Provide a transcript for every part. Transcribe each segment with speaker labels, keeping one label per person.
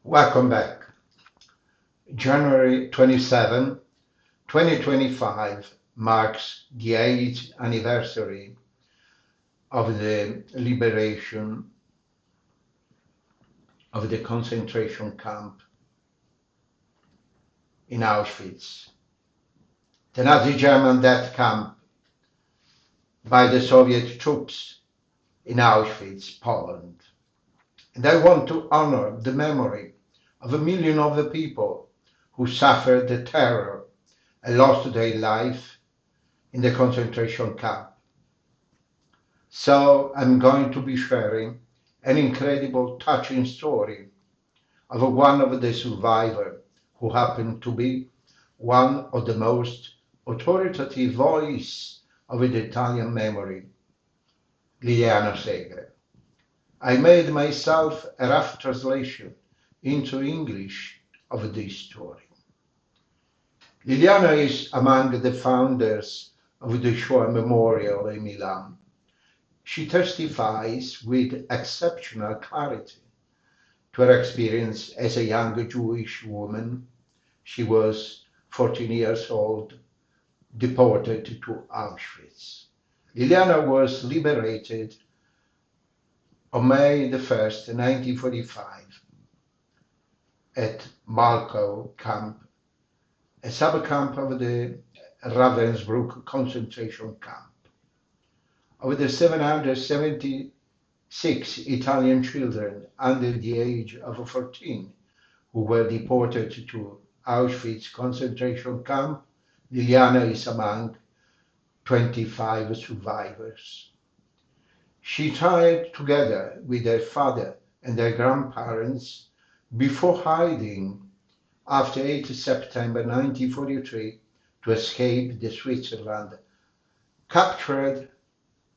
Speaker 1: Welcome back. January 27, 2025 marks the 8th anniversary of the liberation of the concentration camp in Auschwitz, the Nazi German death camp by the Soviet troops in Auschwitz, Poland. And I want to honor the memory of a million of the people who suffered the terror and lost their life in the concentration camp. So I'm going to be sharing an incredible, touching story of one of the survivors who happened to be one of the most authoritative voices of the Italian memory, Liliana Segre. I made myself a rough translation into English of this story. Liliana is among the founders of the Shoah Memorial in Milan. She testifies with exceptional clarity to her experience as a young Jewish woman. She was 14 years old, deported to Auschwitz. Liliana was liberated on May 1st, 1945, at Malchow camp, a sub-camp of the Ravensbrück concentration camp. Of the 776 Italian children under the age of 14 who were deported to Auschwitz concentration camp, Liliana is among 25 survivors. She tried, together with her father and her grandparents, before hiding after 8 September 1943 to escape the Switzerland. Captured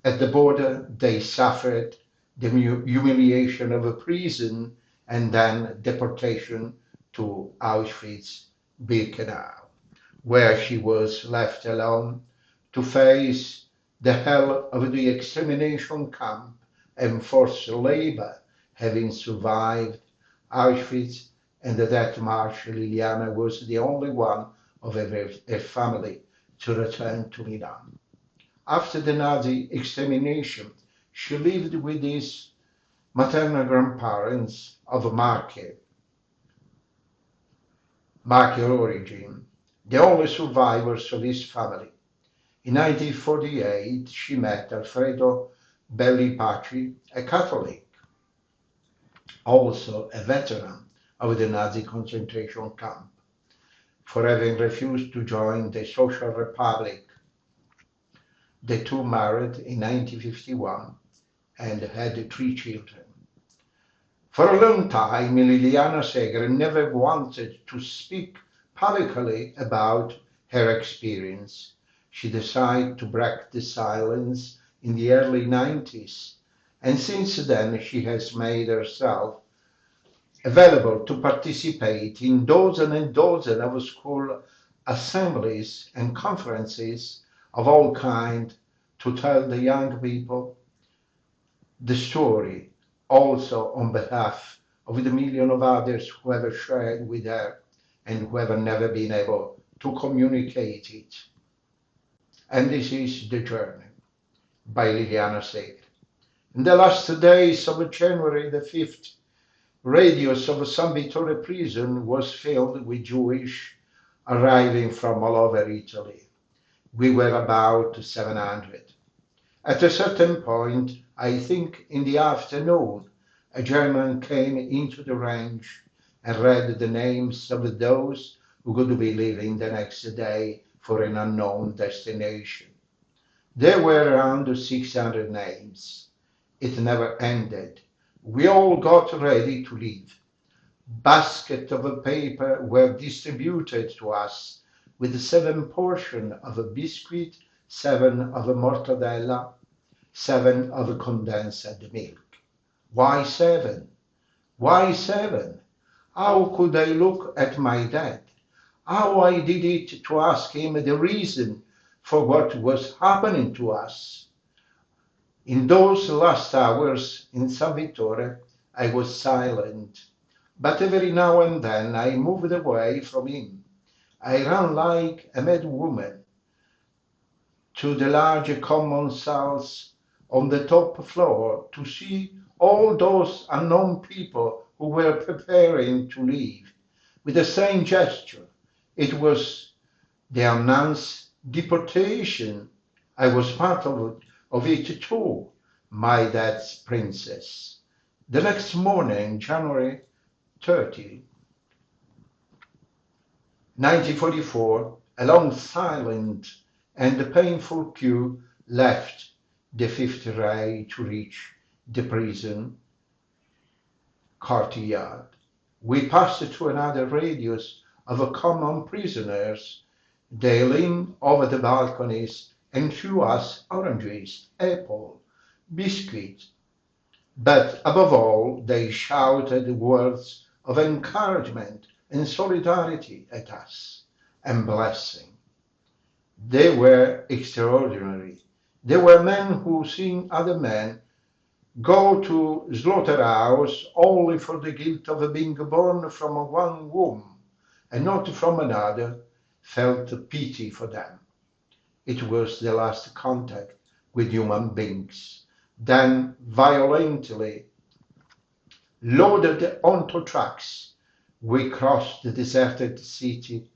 Speaker 1: at the border, they suffered the humiliation of a prison and then deportation to Auschwitz-Birkenau, where she was left alone to face the hell of the extermination camp and forced labor. Having survived Auschwitz and the death march, Liliana was the only one of her family to return to Milan. After the Nazi extermination, she lived with his maternal grandparents of Marche origin, the only survivors of his family. In 1948, she met Alfredo Belli-Paci, a Catholic, also a veteran of the Nazi concentration camp, for having refused to join the Social Republic. The two married in 1951 and had 3 children. For a long time, Liliana Segre never wanted to speak publicly about her experience. She decided to break the silence in the early 90s, and since then she has made herself available to participate in dozens and dozens of school assemblies and conferences of all kinds to tell the young people the story, also on behalf of the million of others who have shared with her and who have never been able to communicate it. And this is the journey by Liliana Segre. In the last days of January the 5th, radius of San Vittore prison was filled with Jewish arriving from all over Italy. We were about 700. At a certain point, I think in the afternoon, a German came into the range and read the names of those who could be leaving the next day for an unknown destination. There were around 600 names. It never ended. We all got ready to leave. Baskets of paper were distributed to us with 7 portions of a biscuit, 7 of a mortadella, 7 of condensed milk. Why 7? Why 7? How could I look at my dad? How I did it to ask him the reason for what was happening to us. In those last hours in San Vittore, I was silent. But every now and then I moved away from him. I ran like a mad woman to the large common cells on the top floor to see all those unknown people who were preparing to leave. With the same gesture, it was the announced deportation. I was part of it too, my dad's princess. The next morning, January 30, 1944, a long, silent and painful queue left the Fifth Ray to reach the prison courtyard. We passed through another radius of common prisoners. They leaned over the balconies and threw us oranges, apple, biscuits, but above all they shouted words of encouragement and solidarity at us and blessing. They were extraordinary. They were men who, seeing other men go to slaughterhouse only for the guilt of being born from one womb and not from another, felt pity for them. It was the last contact with human beings. Then, violently loaded onto trucks, we crossed the deserted city,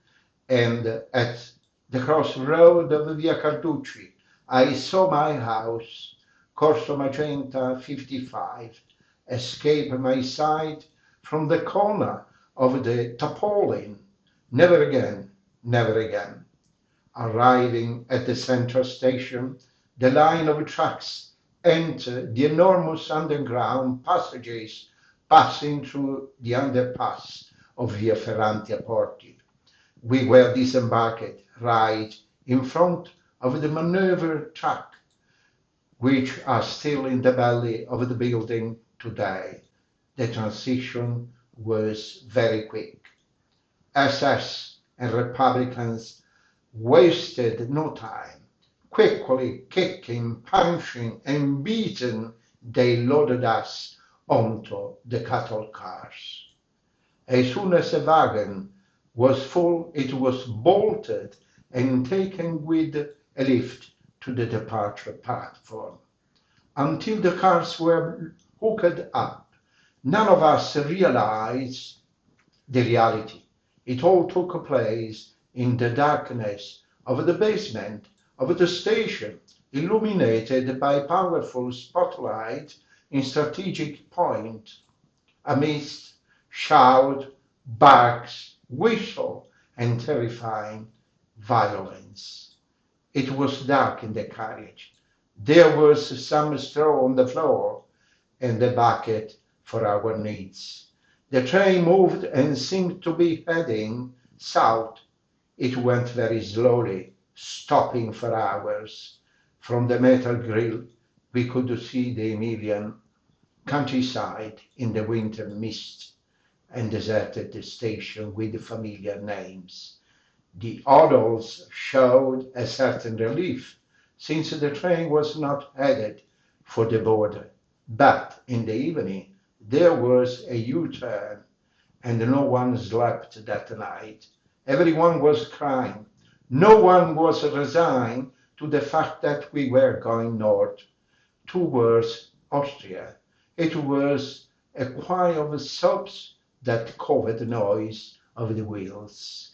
Speaker 1: and at the crossroad of Via Carducci, I saw my house, Corso Magenta 55, escape my sight from the corner of the tarpaulin. Never again, never again. Arriving at the central station, the line of trucks entered the enormous underground passages passing through the underpass of Via Ferranti a Porti. We were disembarked right in front of the maneuver truck, which are still in the belly of the building today. The transition was very quick. SS and Republicans wasted no time. Quickly kicking, punching, and beating, they loaded us onto the cattle cars. As soon as a wagon was full, it was bolted and taken with a lift to the departure platform. Until the cars were hooked up, none of us realized the reality. It all took place in the darkness of the basement of the station, illuminated by powerful spotlight in strategic point, amidst shout, barks, whistle, and terrifying violence. It was dark in the carriage. There was some straw on the floor and a bucket for our needs. The train moved and seemed to be heading south. It went very slowly, stopping for hours. From the metal grill, we could see the Emilian countryside in the winter mist and deserted the station with familiar names. The odors showed a certain relief, since the train was not headed for the border. But in the evening, there was a U-turn, and no one slept that night. Everyone was crying. No one was resigned to the fact that we were going north, towards Austria. It was a choir of sobs that covered the noise of the wheels.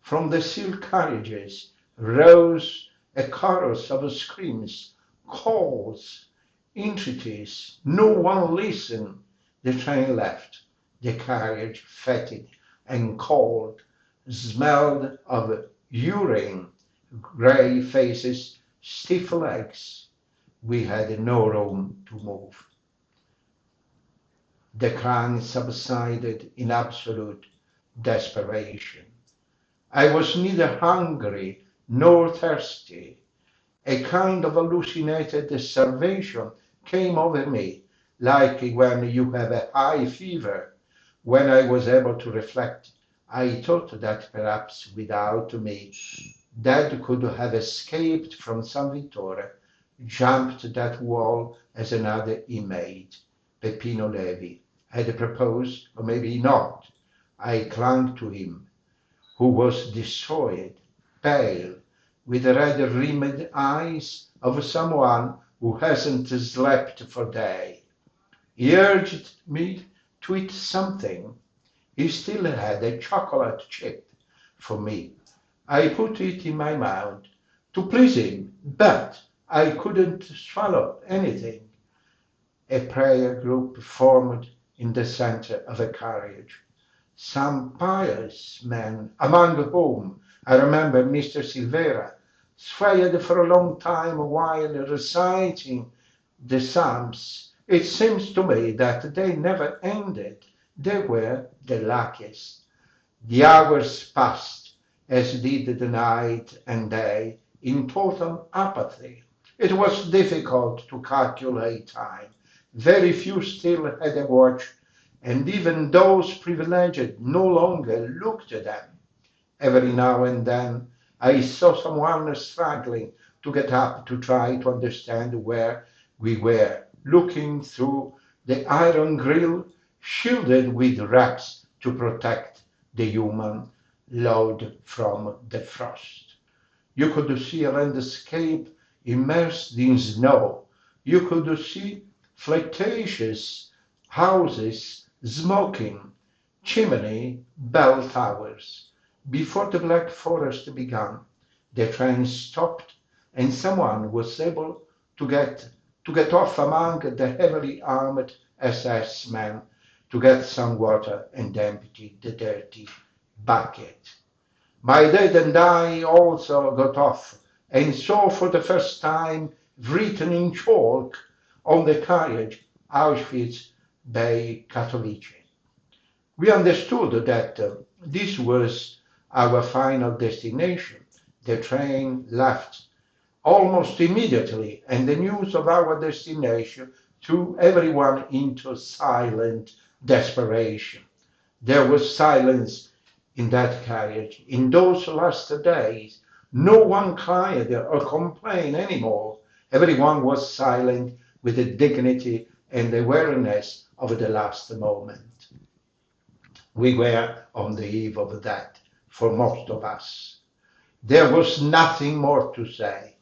Speaker 1: From the silk carriages rose a chorus of screams, calls, entreaties. No one listened. The train left. The carriage, fetid and cold, smelled of urine, grey faces, stiff legs. We had no room to move. The crying subsided in absolute desperation. I was neither hungry nor thirsty. A kind of hallucinated starvation came over me, like when you have a high fever. When I was able to reflect, I thought that perhaps without me, Dad could have escaped from San Vittore, jumped that wall as another inmate, Peppino Levi, had proposed, or maybe not. I clung to him, who was destroyed, pale, with the red-rimmed eyes of someone who hasn't slept for days. He urged me to eat something. He still had a chocolate chip for me. I put it in my mouth to please him, but I couldn't swallow anything. A prayer group formed in the center of a carriage. Some pious men, among whom I remember Mr. Silvera, swayed for a long time while reciting the Psalms. It seems to me that they never ended. They were the luckiest. The hours passed, as did the night and day, in total apathy. It was difficult to calculate time. Very few still had a watch, and even those privileged no longer looked at them. Every now and then I saw someone struggling to get up to try to understand where we were, looking through the iron grille shielded with wraps to protect the human load from the frost. You could see a landscape immersed in snow. You could see flirtatious houses, smoking, chimney, bell towers. Before the Black Forest began, the train stopped and someone was able to get off among the heavily armed SS men to get some water and empty the dirty bucket. My dad and I also got off and saw for the first time written in chalk on the carriage Auschwitz bei Katowice. We understood that this was our final destination. The train left almost immediately, and the news of our destination threw everyone into silent desperation. There was silence in that carriage. In those last days, no one cried or complained anymore. Everyone was silent with the dignity and awareness of the last moment. We were on the eve of that for most of us. There was nothing more to say.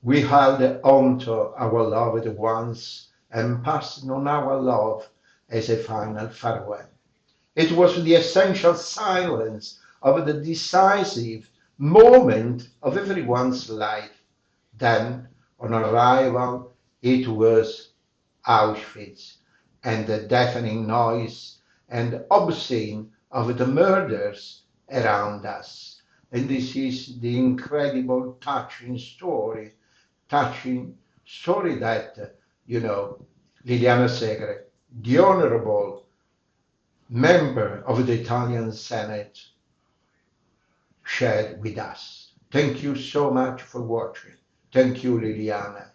Speaker 1: We held on to our loved ones and passed on our love as a final farewell. It was the essential silence of the decisive moment of everyone's life. Then, on arrival, it was Auschwitz, and the deafening noise and obscene of the murders around us. And this is the incredible, touching story that, Liliana Segre, the honorable member of the Italian Senate, shared with us. Thank you so much for watching. Thank you, Liliana.